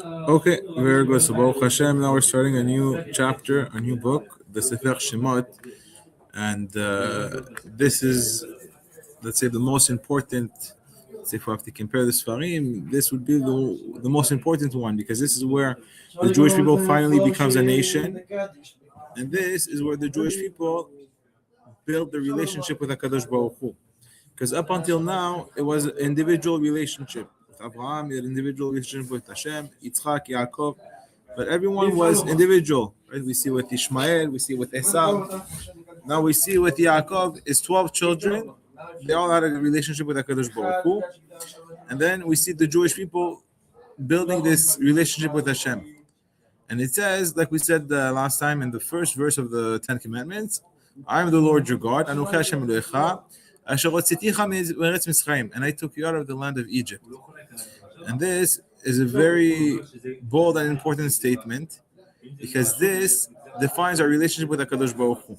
Okay, very good. So Baruch Hashem, now we're starting a new chapter, a new book, the Sefer Shemot, and this is, let's say, the most important. Let's say if we have to compare the Sfarim, this would be the most important one because this is where the Jewish people finally becomes a nation, and this is where the Jewish people build the relationship with HaKadosh Baruch Hu. Because up until now, it was an individual relationship. With Abraham, he had an individual relationship with Hashem, Yitzchak, Yaakov, but everyone was individual. Right? We see with Ishmael, we see with Esau. Now we see with Yaakov, his 12 children, they all had a relationship with HaKadosh Baruch Hu. And then we see the Jewish people building this relationship with Hashem. And it says, like we said last time in the first verse of the Ten Commandments, I am the Lord your God, Anochi Hashem Elohecha, Asher hotziticha me'eretz Mitzrayim, and I took you out of the land of Egypt. And this is a very bold and important statement because this defines our relationship with HaKadosh Baruch Hu.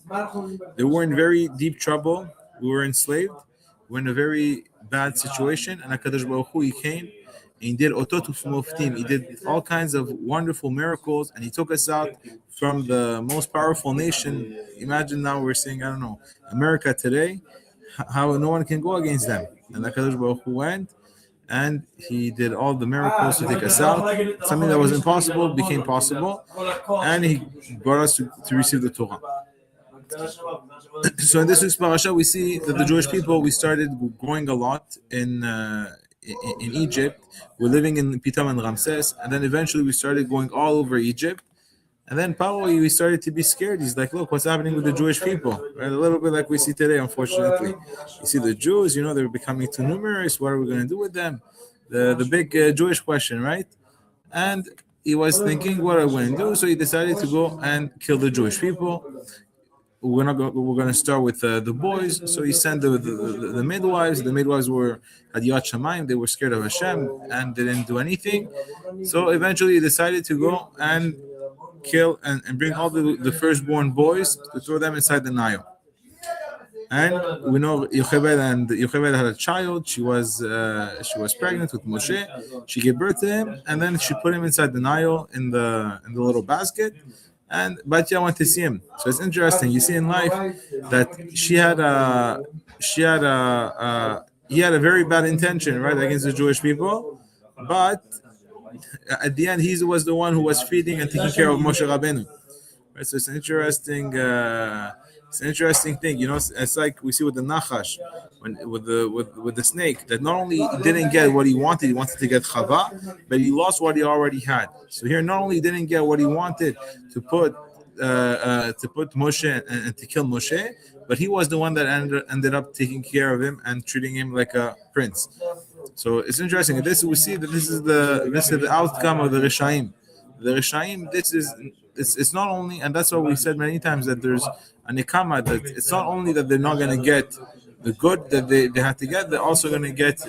They were in very deep trouble. We were enslaved. We were in a very bad situation, and HaKadosh Baruch Hu, he came and he did otot ufmoftim. He did all kinds of wonderful miracles, and he took us out from the most powerful nation. Imagine now we're saying, I don't know, America today, how no one can go against them. And HaKadosh Baruch Hu went, and he did all the miracles to take us out. Something that was impossible became possible, and he brought us to receive the Torah. So in this week's parasha, we see that the Jewish people, we started growing a lot in Egypt. We're living in Pitam and Ramses, and then eventually we started going all over Egypt. And then probably we started to be scared. He's like, look, what's happening with the Jewish people? Right? A little bit like we see today, unfortunately. You see the Jews, they're becoming too numerous. What are we going to do with them? The big Jewish question, right? And he was thinking, what are we going to do? So he decided to go and kill the Jewish people. We're going to start with the boys. So he sent the midwives. The midwives had Yat Shamayim. They were scared of Hashem and they didn't do anything. So eventually he decided to go and kill and bring all the firstborn boys to throw them inside the Nile. And we know Yocheved had a child. She was pregnant with Moshe. She gave birth to him, and then she put him inside the Nile in the little basket. And Batya went to see him. So it's interesting. You see in life that he had a very bad intention, right, against the Jewish people, but at the end, he was the one who was feeding and taking care of Moshe Rabbeinu. Right? So it's an interesting thing. It's like we see with the Nachash, with the snake, that not only he didn't get what he wanted to get Chava, but he lost what he already had. So here, not only he didn't get what he wanted to put Moshe and to kill Moshe, but he was the one that ended up taking care of him and treating him like a prince. So it's interesting. And we see that this is the outcome of the Rishaim. The Rishaim, it's not only, and that's what we said many times, that there's a nikama, that it's not only that they're not going to get the good that they have to get, they're also going to get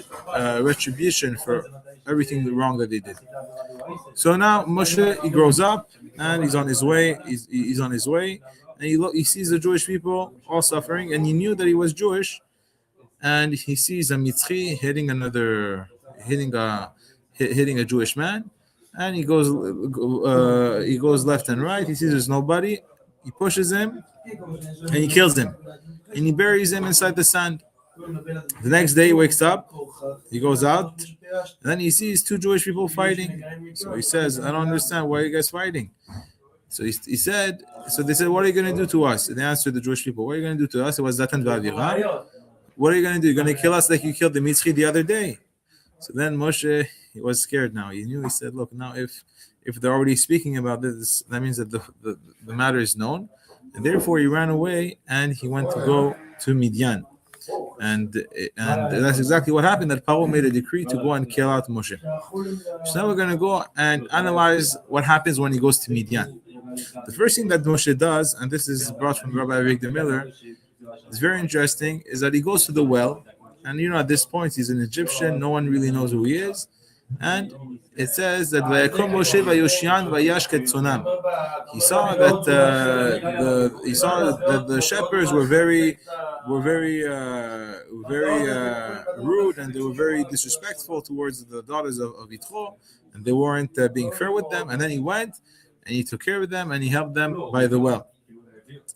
retribution for everything wrong that they did. So now Moshe, he grows up and he's on his way. He's on his way, and he sees the Jewish people all suffering, and he knew that he was Jewish. And he sees a Mitzri hitting a Jewish man, and he goes left and right. He sees there's nobody. He pushes him, and he kills him, and he buries him inside the sand. The next day he wakes up, he goes out, and then he sees two Jewish people fighting. So he says, "I don't understand, why are you guys fighting?" So he said, so they said, "What are you going to do to us?" And they answered the Jewish people, "What are you going to do to us?" It was Zatan V'Avira. What are you going to do? You're going to kill us like you killed the Mitzri the other day. So then Moshe, he was scared now. He knew, he said, look, now if they're already speaking about this, that means that the matter is known. And therefore he ran away and he went to go to Midian. And that's exactly what happened, that Paro made a decree to go and kill out Moshe. So now we're going to go and analyze what happens when he goes to Midian. The first thing that Moshe does, and this is brought from Rabbi Avigdor, it's very interesting, is that he goes to the well, and at this point he's an Egyptian, no one really knows who he is, and it says that he saw that the shepherds were very rude, and they were very disrespectful towards the daughters of Yitro. and they weren't being fair with them. And then he went and he took care of them and he helped them by the well.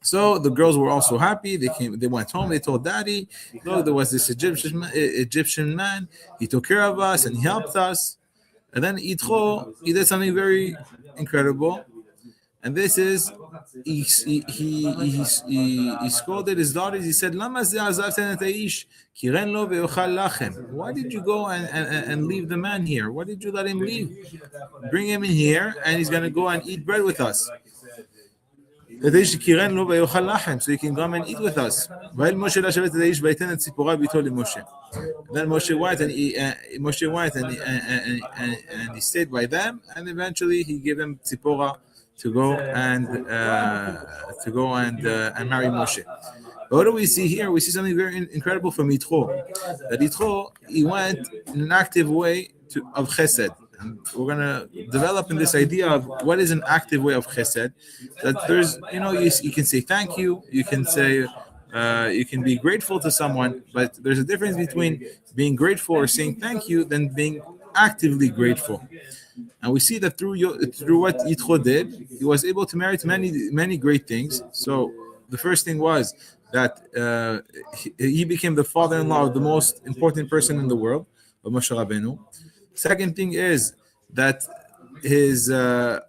So the girls were also happy. They went home. They told daddy, look, there was this Egyptian man. He took care of us and he helped us. And then Yitro, he did something very incredible. And this is, he scolded his daughters. He said, why did you go and leave the man here? Why did you let him leave? Bring him in here and he's going to go and eat bread with us. So he can come and eat with us. Then Moshe went and he stayed by them, and eventually he gave them Tzipora to go and marry Moshe. But what do we see here? We see something very incredible from Yitro. That Yitro, he went in an active way of Chesed. And we're going to develop in this idea of what is an active way of Chesed. That there's, you can say thank you, you can say, you can be grateful to someone, but there's a difference between being grateful or saying thank you than being actively grateful. And we see that through what Yitro did, he was able to merit many great things. So the first thing was that he became the father-in-law of the most important person in the world, of Moshe Rabbeinu. Second thing is that his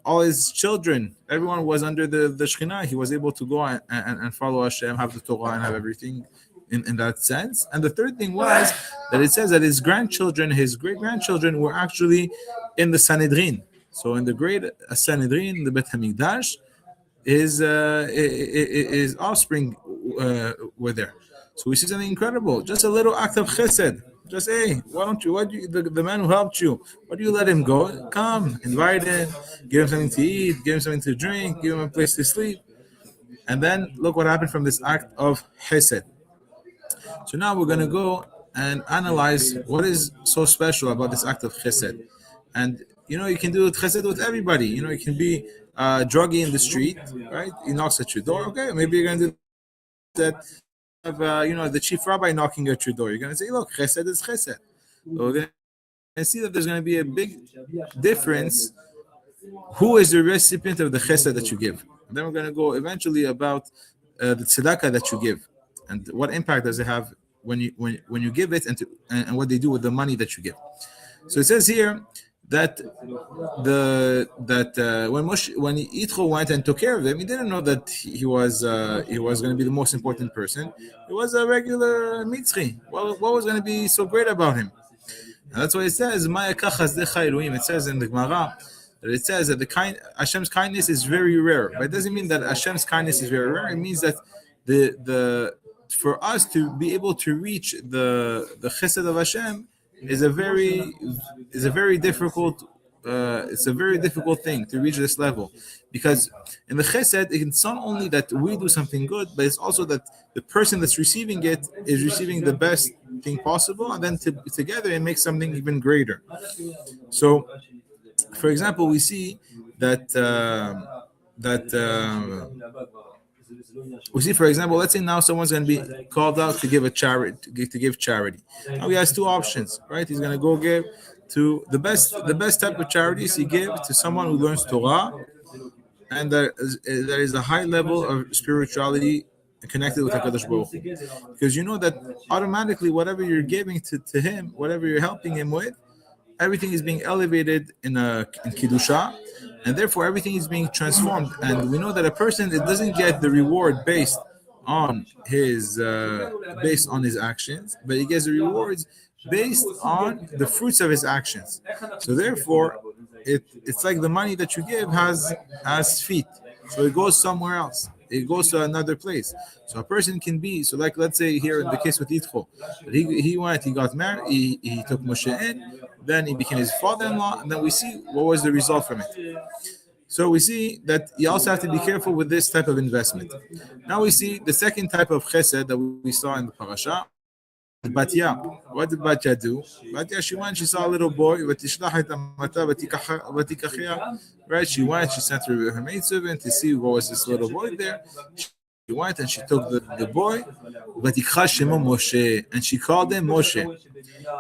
all his children, everyone was under the Shekhinah. He was able to go and follow Hashem, have the Torah, and have everything in that sense. And the third thing was that it says that his grandchildren, his great-grandchildren, were actually in the Sanhedrin. So in the great Sanhedrin, the Bet HaMikdash, his offspring were there. So we see something incredible. Just a little act of chesed. Just, hey, the man who helped you, why do you let him go? Come, invite him, give him something to eat, give him something to drink, give him a place to sleep. And then look what happened from this act of chesed. So now we're going to go and analyze what is so special about this act of chesed. And, you can do chesed with everybody. You can be a druggie in the street, right? He knocks at your door. Okay, maybe you're going to do that. Have the chief rabbi knocking at your door. You're going to say, look, chesed is chesed. So we're going to see that there's going to be a big difference. Who is the recipient of the chesed that you give? And then we're going to go eventually about the tzedakah that you give, and what impact does it have when you give it, and what they do with the money that you give. So it says here that when Yitro went and took care of him, he didn't know that he was going to be the most important person. He was a regular Mitzri. What was going to be so great about him? And that's why it says, it says in the Gemara that it says that Hashem's kindness is very rare. But it doesn't mean that Hashem's kindness is very rare. It means that for us to be able to reach the chesed of Hashem is a very difficult thing to reach this level, because in the chesed it's not only that we do something good, but it's also that the person that's receiving it is receiving the best thing possible, and then together it makes something even greater. So, for example, we see that for example, let's say now someone's going to be called out to give charity. Now he has two options, right? He's going to go give to the best type of charities. He give to someone who learns Torah, and there is a high level of spirituality connected with HaKadosh Baruch Hu. Because you know that automatically whatever you're giving to him, whatever you're helping him with, everything is being elevated in Kiddusha, and therefore everything is being transformed. And we know that a person that doesn't get the reward based on his actions, but he gets the rewards based on the fruits of his actions. So therefore, it's like the money that you give has feet, so it goes somewhere else. It goes to another place. So a person can be, so like let's say here in the case with Yitro, he got married, he took Moshe in, then he became his father-in-law, and then we see what was the result from it. So we see that you also have to be careful with this type of investment. Now we see the second type of chesed that we saw in the parasha. Batya. What did Batya do? Batya, she went, she saw a little boy, right? She went, she sent her maidservant to see what was this little boy there. She went and she took the boy, and she called him Moshe.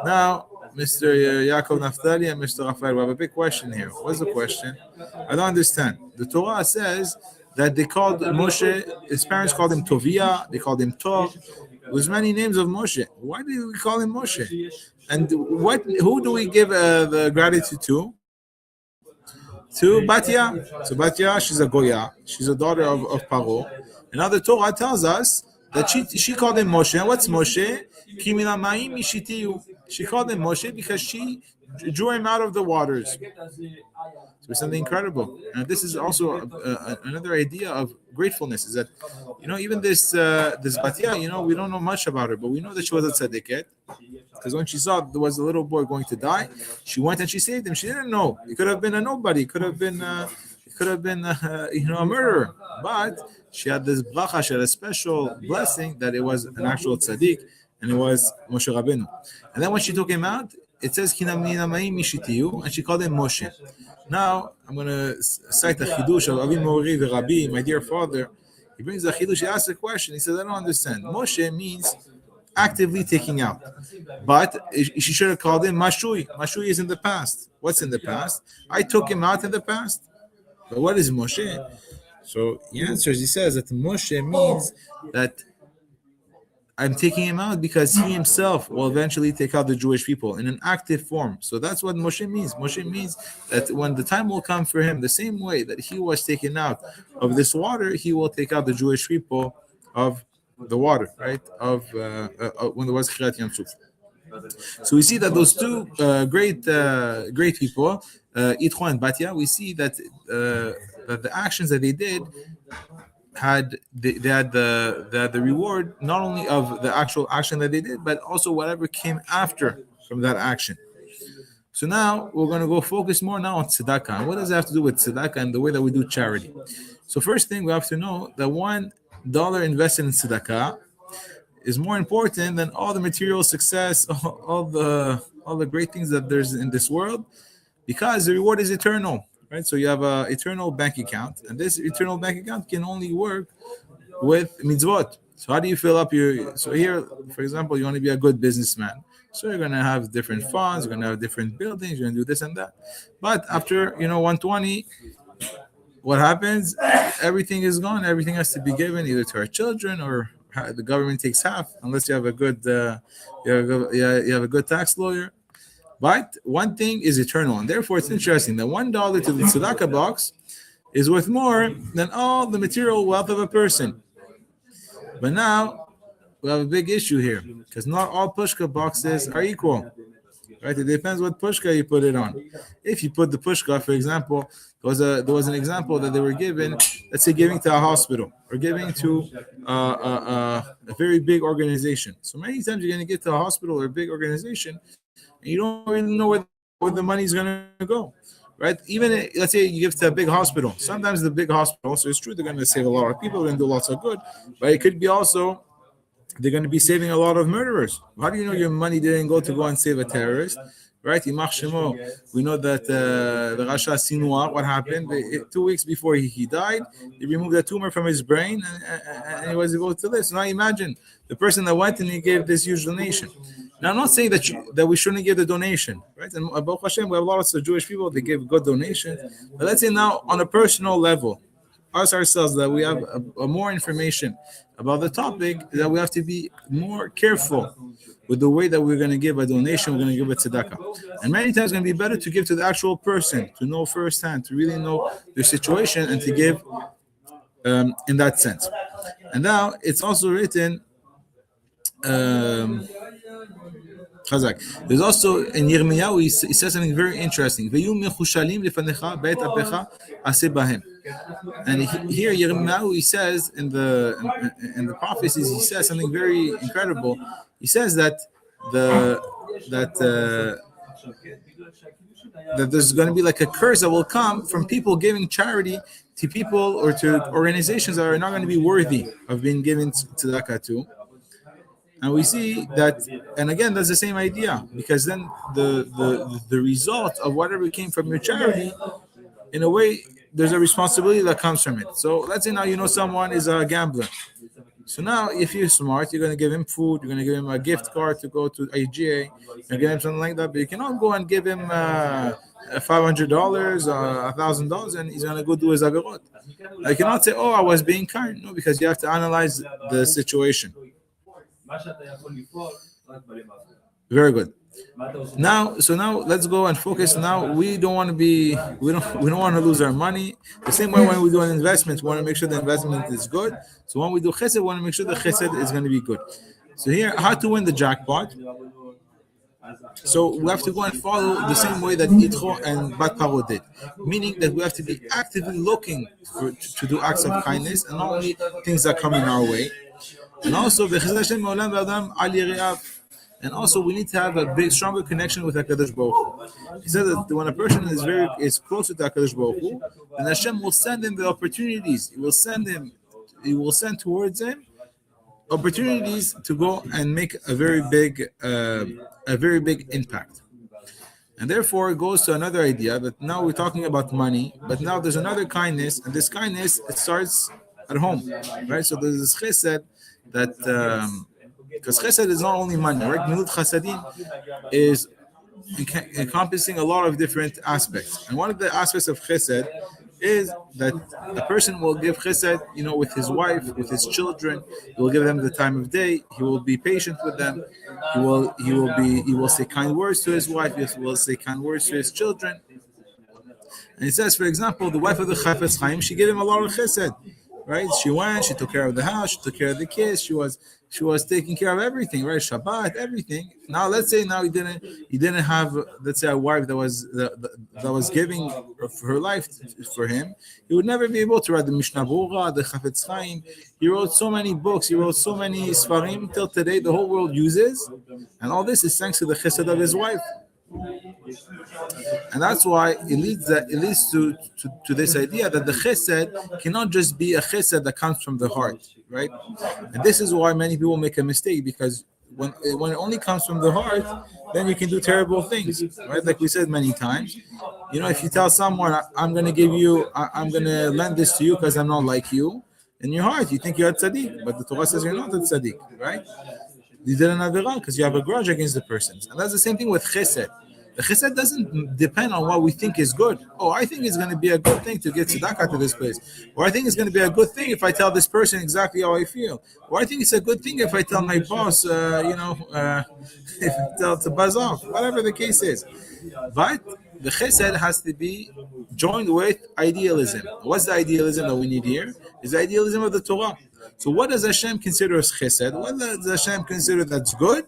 Now, Mr. Yaakov Naftali and Mr. Rafael. We have a big question here. What's the question? I don't understand. The Torah says that they called Moshe, his parents called him Tovia, they called him Tov. There's many names of Moshe. Why do we call him Moshe? And who do we give the gratitude to? To Batya. So Batya, she's a Goya. She's a daughter of Paro. And now the Torah tells us that she called him Moshe. And what's Moshe? Ki min hamayim mishitiyu. She called him Moshe because she drew him out of the waters. So it's something incredible. And this is also another idea of gratefulness, is that, even this Batya, we don't know much about her, but we know that she was a tzaddiket. Because when she saw there was a little boy going to die, she went and she saved him. She didn't know. It could have been a nobody. It could have been a murderer. But she had this bracha, she had a special blessing that it was an actual tzaddik, and it was Moshe Rabbeinu. And then when she took him out, it says, and she called him Moshe. Now, I'm going to cite the chidush of Avigdor, Rabbi, my dear father. He brings the chidush, he asks a question. He says, I don't understand. Moshe means actively taking out. But she should have called him Mashui. Mashui is in the past. What's in the past? I took him out in the past. But what is Moshe? So he answers, he says that Moshe means that I'm taking him out because he himself will eventually take out the Jewish people in an active form. So that's what Moshe means. Moshe means that when the time will come for him, the same way that he was taken out of this water, he will take out the Jewish people of the water, right? Of when there was Chirat Yam Suf. So we see that those two great people, Yitro and Batya, we see that the actions that they did had the reward not only of the actual action that they did, but also whatever came after from that action. So now we're going to go focus more now on tzedakah. And what does it have to do with tzedakah and the way that we do charity? So first thing we have to know that $1 invested in tzedakah is more important than all the material success, all the great things that there's in this world, because the reward is eternal, right? So you have an eternal bank account, and this eternal bank account can only work with mitzvot. So how do you fill up so here, for example, you want to be a good businessman. So you're going to have different funds, you're going to have different buildings, you're going to do this and that. But after, 120, what happens? Everything is gone. Everything has to be given either to our children or the government takes half, unless you have a good you have a good tax lawyer. But one thing is eternal, and therefore it's interesting that $1 to the tzedakah box is worth more than all the material wealth of a person. But now we have a big issue here, because not all pushka boxes are equal. Right? It depends what pushka you put it on. If you put the pushka, for example, there was an example that they were given, let's say giving to a hospital or giving to a very big organization. So many times you're going to get to a hospital or a big organization and you don't really know where the money is going to go. Right? Even let's say you give to a big hospital. Sometimes the big hospital, so it's true they're going to save a lot of people, they're going to do lots of good, but it could be also they're going to be saving a lot of murderers. How do you know your money didn't go and save a terrorist? Right? Imach Shemot. We know that the Rasha Sinua, what happened? 2 weeks before he died, they removed a tumor from his brain and he was able to live. So now imagine the person that went and he gave this huge donation. Now, I'm not saying that we shouldn't give the donation, right? And Baruch Hashem, we have lots of Jewish people, they give good donations. But let's say now on a personal level, ourselves, that we have a more information about the topic, that we have to be more careful with the way that we're going to give a donation, we're going to give a tzedakah. And many times it's going to be better to give to the actual person, to know firsthand, to really know their situation, and to give in that sense. And now it's also written, there's also in Yirmiyahu, he says something very interesting. And here Yirmiyahu, he says in the prophecies, he says something very incredible. He says that that there's going to be like a curse that will come from people giving charity to people or to organizations that are not going to be worthy of being given tzedakah to. And we see that, and again, that's the same idea, because then the result of whatever came from your charity, in a way, there's a responsibility that comes from it. So let's say now someone is a gambler. So now, if you're smart, you're going to give him food, you're going to give him a gift card to go to IGA, and give him something like that. But you cannot go and give him $500, $1,000, and he's going to go do his avirot. I cannot say, "Oh, I was being kind." No, because you have to analyze the situation. Very good. Now let's go and focus. Now we don't want to lose our money. The same way when we do an investment, we want to make sure the investment is good. So when we do chesed, we want to make sure the chesed is going to be good. So here, how to win the jackpot? So we have to go and follow the same way that Yitro and Bat Paro did, meaning that we have to be actively looking to do acts of kindness and not only things that come in our way. And also, and also, we need to have a stronger connection with HaKadosh Baruch Hu. He said that when a person is close to HaKadosh Baruch Hu, then Hashem will send him the opportunities. He will send towards him opportunities to go and make a very big impact. And therefore, it goes to another idea that now we're talking about money, but now there's another kindness, and this kindness, it starts at home, right? So there's this chesed that. Because chesed is not only money, right? Milut chasadim is encompassing a lot of different aspects. And one of the aspects of chesed is that the person will give chesed, with his wife, with his children. He will give them the time of day. He will be patient with them. He will say kind words to his wife. He will say kind words to his children. And it says, for example, the wife of the Chafetz Chaim, she gave him a lot of chesed. Right? She went, she took care of the house, she took care of the kids, she was taking care of everything, right? Shabbat, everything. Now let's say he didn't have, let's say, a wife that was giving her life for him. He would never be able to write the Mishnah Berurah, the Chafetz Chaim. He wrote so many books, he wrote so many Sfarim till today the whole world uses, and all this is thanks to the chesed of his wife. And that's why it leads to this idea that the chesed cannot just be a chesed that comes from the heart, right? And this is why many people make a mistake, because when it only comes from the heart, then you can do terrible things, right? Like we said many times, if you tell someone, I'm going to lend this to you because I'm not like you, in your heart you think you're a tzaddik, but the Torah says you're not a tzaddik, right? You did an avirah because you have a grudge against the person. And that's the same thing with chesed. The chesed doesn't depend on what we think is good. Oh, I think it's going to be a good thing to get tzedakah to this place. Or I think it's going to be a good thing if I tell this person exactly how I feel. Or I think it's a good thing if I tell my boss, if I tell to buzz off, whatever the case is. But the chesed has to be joined with idealism. What's the idealism that we need here? Is the idealism of the Torah. So what does Hashem consider as chesed? What does Hashem consider that's good?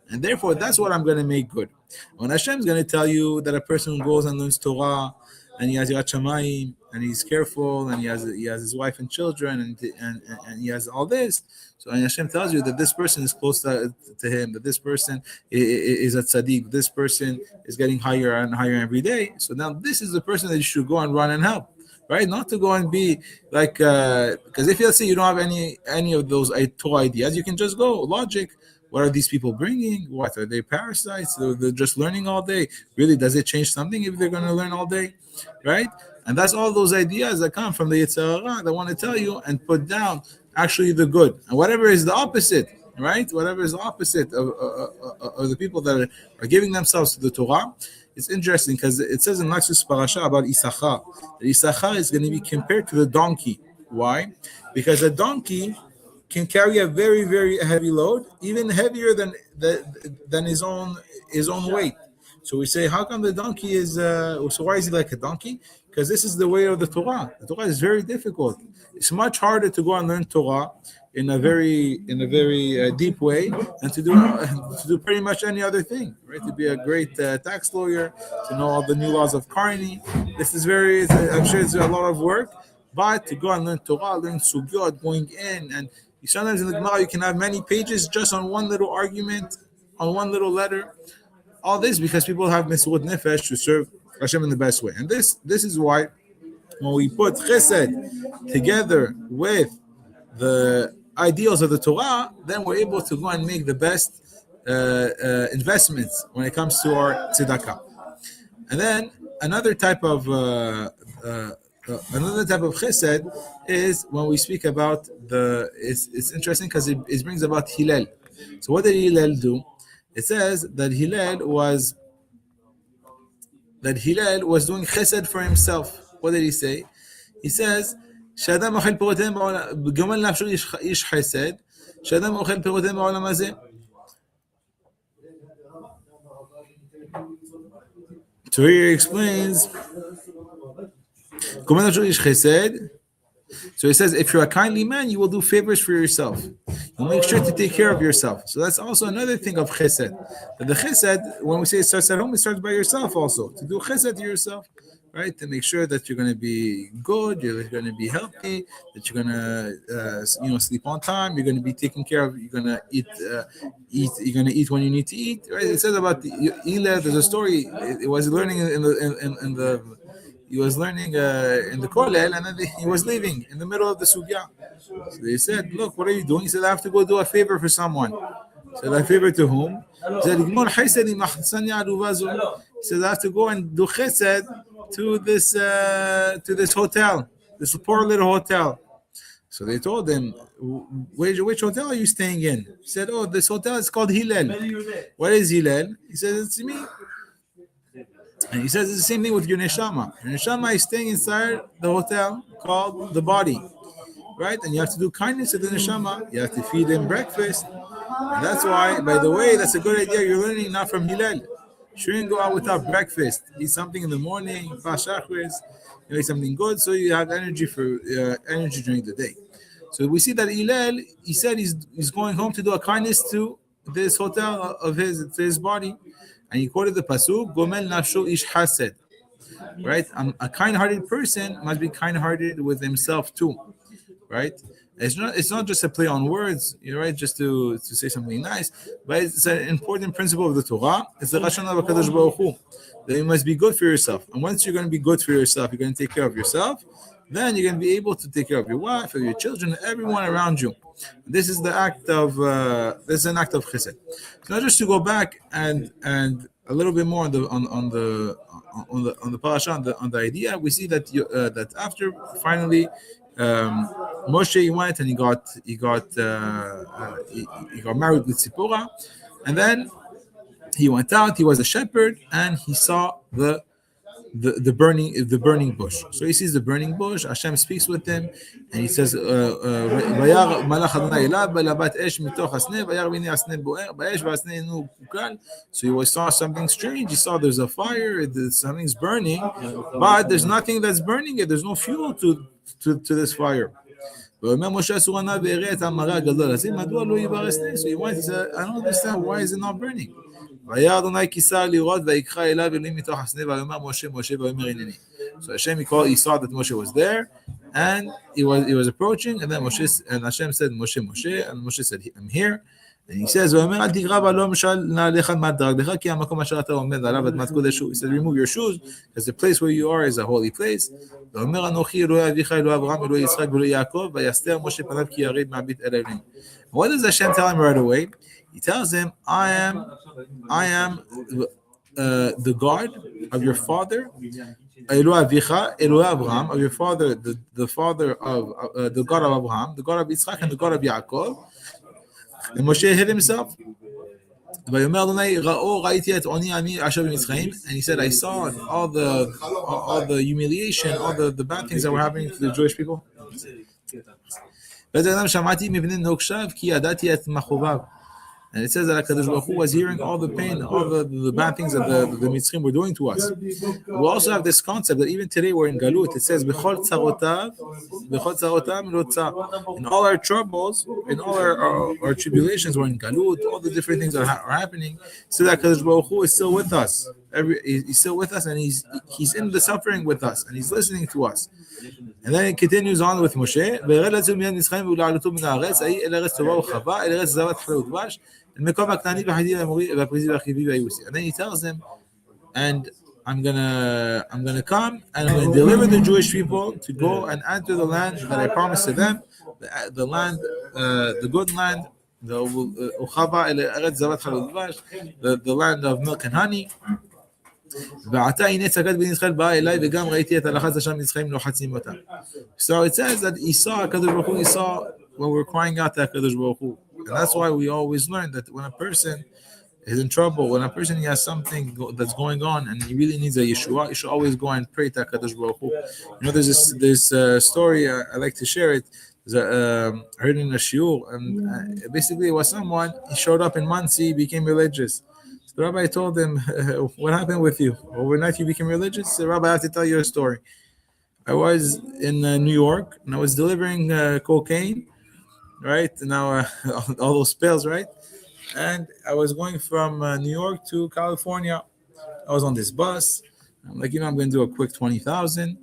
And therefore, that's what I'm going to make good. When Hashem is going to tell you that a person who goes and learns Torah, and he has Yirat Shamayim, and he's careful, and he has his wife and children, and he has all this. So and Hashem tells you that this person is close to him, that this person is a tzaddik, this person is getting higher and higher every day. So now this is the person that you should go and run and help. Right, not to go and be like, because if let's say you don't have any of those Torah ideas, you can just go logic. What are these people bringing? What are they, parasites? They're just learning all day. Really, does it change something if they're going to learn all day, right? And that's all those ideas that come from the Yetzer Hara that want to tell you and put down actually the good, and whatever is the opposite, right? Whatever is the opposite of the people that are giving themselves to the Torah. It's interesting because it says in Lexus Parashat about Issachar that Issachar is going to be compared to the donkey. Why? Because a donkey can carry a very, very heavy load, even heavier than his own weight. So we say, how come the donkey is? So why is he like a donkey? Because this is the way of the Torah. The Torah is very difficult. It's much harder to go and learn Torah in a very deep way and to do pretty much any other thing, right? To be a great tax lawyer, to know all the new laws of Karni. This is I'm sure it's a lot of work, but to go and learn Torah, learn sugyot, going in, and sometimes in the Gemara you can have many pages just on one little argument, on one little letter. All this because people have Mesirut Nefesh to serve Hashem in the best way. And this is why when we put chesed together with the ideals of the Torah, then we're able to go and make the best investments when it comes to our tzedakah. And then another type of Another type of chesed is when we speak about it's interesting because it brings about Hillel. So what did Hillel do? It says that Hillel was doing chesed for himself. What did he say? He says, "Shadam ochel pirotem ba'olam, gomel nafsho ish chesed, shadam ochel pirotem ba'olam hazeh." So here he explains, "Gomel nafsho ish chesed." So he says, if you're a kindly man, you will do favors for yourself. You'll make sure to take care of yourself. So that's also another thing of chesed. That the chesed, when we say it starts at home, it starts by yourself also. To do chesed to yourself, right? To make sure that you're going to be good, you're going to be healthy, that you're going to, sleep on time, you're going to be taken care of, you're going to eat, you're going to eat when you need to eat, right? It says about Ila, there's a story. It was learning he was learning in the kollel, and then he was leaving in the middle of the sugya. So they said, "Look, what are you doing?" He said, "I have to go do a favor for someone." He said, "A favor to whom?" He said, He says, "I have to go and do chesed to this hotel, this poor little hotel." So they told him, which hotel are you staying in? He said, "Oh, this hotel is called Hillel." What is Hillel? He says, "It's me." And he says it's the same thing with your neshama. Your neshama is staying inside the hotel called the body, right? And you have to do kindness to the neshama. You have to feed him breakfast. And that's why, by the way, that's a good idea. You're learning not from Hillel. Shouldn't go out without breakfast. Eat something in the morning, eat something good, so you have energy during the day. So we see that Hillel, he said he's going home to do a kindness to this hotel of his, to his body. And he quoted the pasuk, "Gomel nafsho ish hased." Right? A kind-hearted person must be kind-hearted with himself too. Right? It's not just a play on words, right? Just to say something nice, but it's an important principle of the Torah. It's the Rashon of HaKadosh Baruch Hu, that you must be good for yourself. And once you're going to be good for yourself, you're going to take care of yourself. Then you're going to be able to take care of your wife, of your children, everyone around you. This is an act of chesed. So now, just to go back and a little bit more on the parasha, on the idea, we see that that after finally Moshe went and he got married with Zipporah, and then he went out. He was a shepherd, and he saw the burning bush. So he sees the burning bush. Hashem speaks with him, and he says, so he saw something strange. He saw there's a fire, something's burning, but there's nothing that's burning it. There's no fuel to this fire. So he went, he said, I don't understand, why is it not burning? So Hashem, he saw that Moshe was there, and he was approaching, and then Hashem said, Moshe, and Moshe said, I'm here. And he says, he said, remove your shoes, because the place where you are is a holy place. What does Hashem tell him right away? He tells him, I am the God of your father, Abraham, of your father, the father of the God of Abraham, the God of Yitzchak, and the God of Yaakov. And Moshe hid himself. And he said, I saw all the humiliation, all the bad things that were happening to the Jewish people. And it says that HaKadosh Baruch Hu was hearing all the pain, all the bad things that the Mitzrim were doing to us. We also have this concept that even today we're in Galut. It says, B'chol tzarotav lo tzar. In all our troubles, in all our tribulations, we're in Galut, all the different things that are happening. So that HaKadosh Baruch Hu is still with us. He's still with us, and he's in the suffering with us, and he's listening to us. And then it continues on with Moshe. And then he tells them, and I'm gonna come and I'm gonna deliver the Jewish people to go and enter the land that I promised to them, the land, the good land, the land of milk and honey. ועתה הנה צגת בני ישראל באה אליי וגם ראיתי את הלחץ השם מצחיים לוחצים אותם. So it says that he saw HaKadosh Baruch Hu, he saw when we're crying out to HaKadosh Baruch Hu. And that's why we always learn that when a person is in trouble, when a person has something that's going on and he really needs a Yeshua, you should always go and pray to HaKadosh Baruch Hu. You know, there's this story, I like to share it. I heard in a shiur, and basically it was someone, he showed up in Muncie, became religious. So the rabbi told him, what happened with you? Overnight you became religious? The rabbi, I have to tell you a story. I was in New York, and I was delivering cocaine, right? Now, all those pills, right? And I was going from New York to California. I was on this bus. I'm like, I'm going to do a quick 20,000.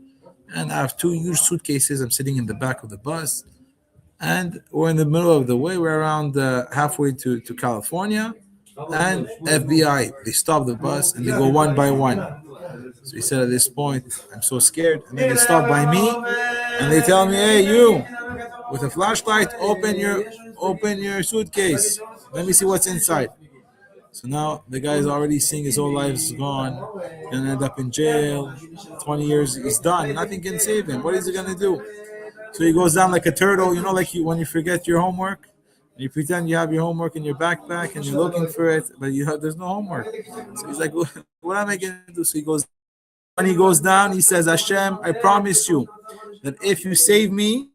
And I have two huge suitcases. I'm sitting in the back of the bus. And we're in the middle of the way. We're around halfway to California. And FBI, they stop the bus and they go one by one. So he said at this point, I'm so scared. And then they stop by me and they tell me, hey, you, with a flashlight, open your suitcase. Let me see what's inside. So now the guy is already seeing his whole life is gone. Gonna end up in jail. 20 years, he's done. Nothing can save him. What is he gonna do? So he goes down like a turtle. You know, like when you forget your homework, you pretend you have your homework in your backpack and you're looking for it, but there's no homework. So he's like, what am I gonna do? So when he goes down, he says, Hashem, I promise you that if you save me,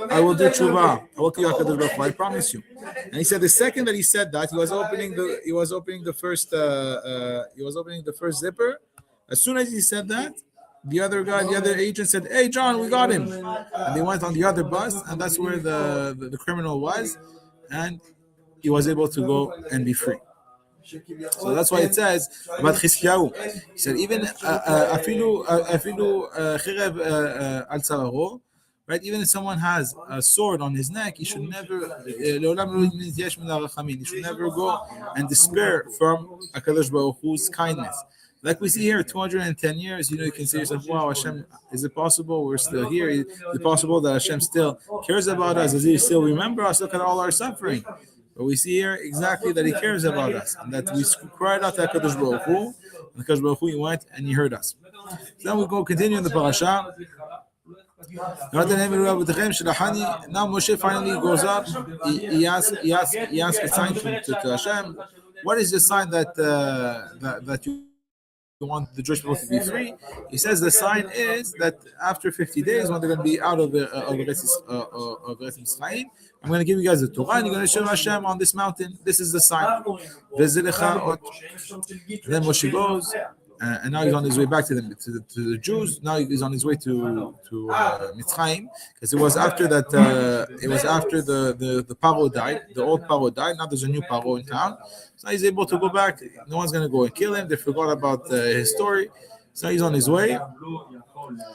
I will do tshuva. I will kill HaKadosh Baruch Hu. I promise you. And he said the second that he said that, he was opening the first zipper. As soon as he said that, the other agent said, "Hey, John, we got him." And they went on the other bus, and that's where the criminal was, and he was able to go and be free. So that's why it says about Chizkiyahu. He said even afilu chirev al tzararo. Right, even if someone has a sword on his neck, he should never go and despair from HaKadosh Baruch Hu's kindness. Like we see here, 210 years, you can say to yourself, wow, Hashem, is it possible we're still here? Is it possible that Hashem still cares about us? Does he still remember us? Look at all our suffering. But we see here exactly that he cares about us, and that we cried out to HaKadosh Baruch Hu, and HaKadosh Baruch Hu, he went and he heard us. So then we go continue in the parasha. Now Moshe finally goes up. He asks a sign to Hashem. What is the sign that you want the Jewish people to be free? He says the sign is that after 50 days, when they're going to be out of Eretz Mitzrayim, I'm going to give you guys the Torah, and you're going to show Hashem on this mountain. This is the sign. And then Moshe goes. And now he's on his way back to the Jews. Now he's on his way to Mitzrayim, because it was after that. It was after the Paro died. The old Paro died. Now there's a new Paro in town. So he's able to go back. No one's going to go and kill him. They forgot about his story. So he's on his way.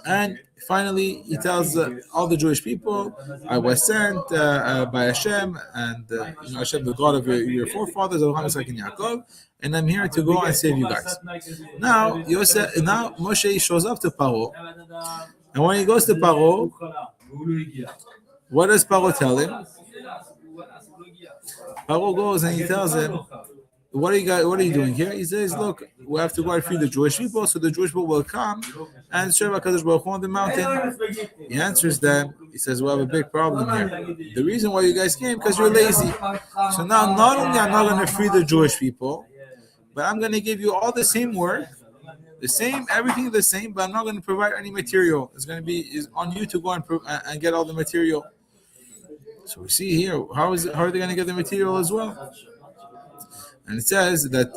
And finally, he tells all the Jewish people, I was sent by Hashem, and Hashem, the God of your forefathers, Abraham, Isaac, and Yaakov, and I'm here to go and save you guys. Now Moshe shows up to Paro, and when he goes to Paro, what does Paro tell him? Paro goes and he tells him, what are you doing here? He says, look, we have to go and free the Jewish people, so the Jewish people will come and serve HaKadosh Baruch Hu on the mountain. He answers them. He says, we have a big problem here. The reason why you guys came, because you're lazy. So now, not only I'm not going to free the Jewish people, but I'm going to give you all the same work, everything the same, but I'm not going to provide any material. It's going to be on you to go and get all the material. So we see here, how are they going to get the material as well? And it says that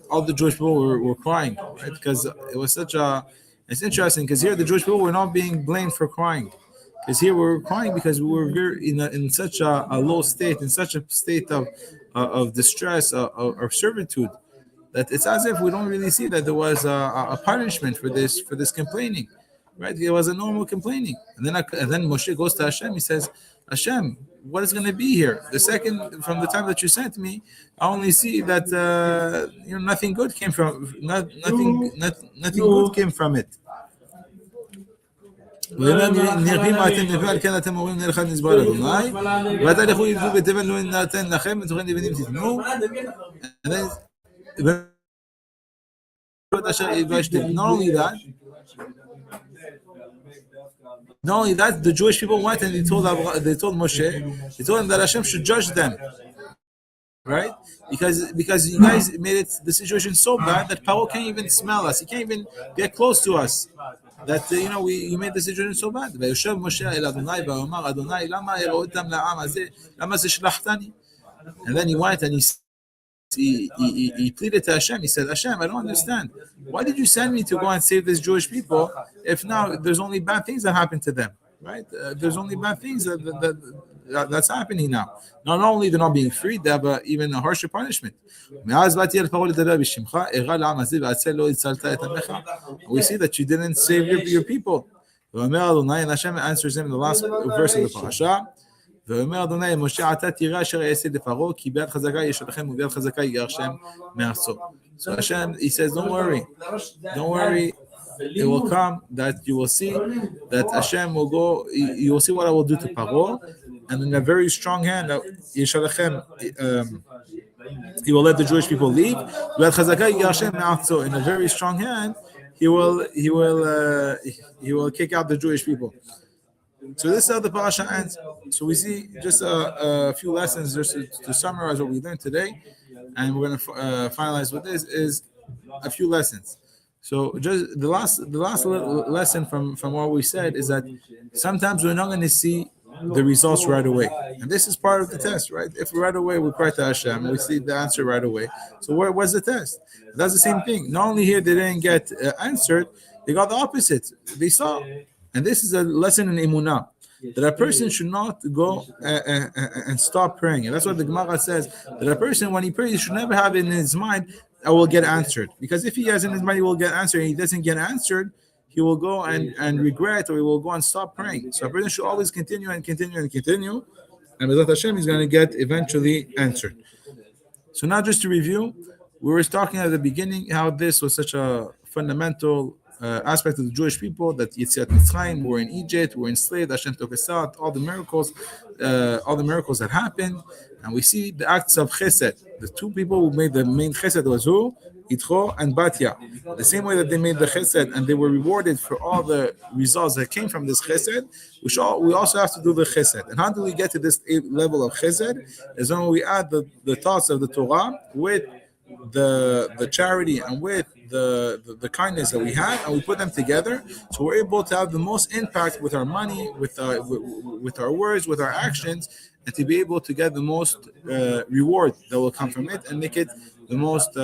all the Jewish people were crying, right? Because it was it's interesting, because here the Jewish people were not being blamed for crying. Because here we were crying because we were very in such a low state, in such a state of distress, or servitude, that it's as if we don't really see that there was a punishment for this complaining, right? It was a normal complaining. And then Moshe goes to Hashem. He says, Hashem, what is going to be here? The second, from the time that you sent me, I only see that nothing good came from nothing good came from it. And then Not only that, the Jewish people went and they told Moshe, they told him that Hashem should judge them, right? Because you guys made the situation so bad that Paro can't even smell us. He can't even get close to us. That you made the situation so bad. ויושב משה אל אדוני ואמר אדוני למה הראיתם לעם הזה למה זה שלחתני? And then he went and he pleaded to Hashem. He said, Hashem, I don't understand. Why did you send me to go and save these Jewish people if now there's only bad things that happen to them? Right? There's only bad things that's happening now. Not only they're not being freed, they have even a harsher punishment. We see that you didn't save your people. And Hashem answers him in the last verse of the Parashat. ואומר אדוני משה אתה תראה אשר אעשה לפרעה כי ביד חזקה ישלחם וביד חזקה יגרשם מארצו. So Hashem, he says, don't worry, it will come that you will see that Hashem will go, you will see what I will do to Paro, and in a very strong hand ישלחם, he will let the Jewish people leave. ביד חזקה יגרשם מארצו, in a very strong hand he will kick out the Jewish people. So this is how the parasha ends. So we see just a few lessons just to summarize what we learned today, and we're going to finalize with this is a few lessons. So just the last lesson from what we said is that sometimes we're not going to see the results right away, and this is part of the test, right? If right away we pray to Hashem, we see the answer right away. So what's the test? That's the same thing. Not only here they didn't get answered, they got the opposite. They saw. And this is a lesson in Emunah, that a person should not go and stop praying. And that's what the Gemara says, that a person, when he prays, he should never have in his mind, I will get answered. Because if he has in his mind, he will get answered, and he doesn't get answered, he will go and regret, or he will go and stop praying. So a person should always continue and continue and continue, and with Hashem, he's going to get eventually answered. So now just to review, we were talking at the beginning how this was such a fundamental aspect of the Jewish people, that Yetziat Mitzrayim, we're in Egypt, we're enslaved, Hashem took us out, all the miracles that happened, and we see the acts of Chesed. The two people who made the main Chesed was who? Yitro and Batya. The same way that they made the Chesed and they were rewarded for all the results that came from this Chesed, we also have to do the Chesed. And how do we get to this level of Chesed? Is when we add the thoughts of the Torah with the charity and with the kindness that we have, and we put them together, so we're able to have the most impact with our money, with our words, with our actions, and to be able to get the most reward that will come from it, and make it the most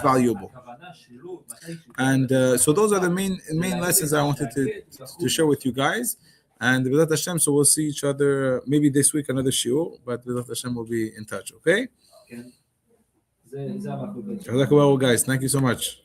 valuable. And so those are the main lessons I wanted to share with you guys. And with Hashem, so we'll see each other maybe this week, another shiur, but with Hashem we'll be in touch. Okay. Guys, thank you so much.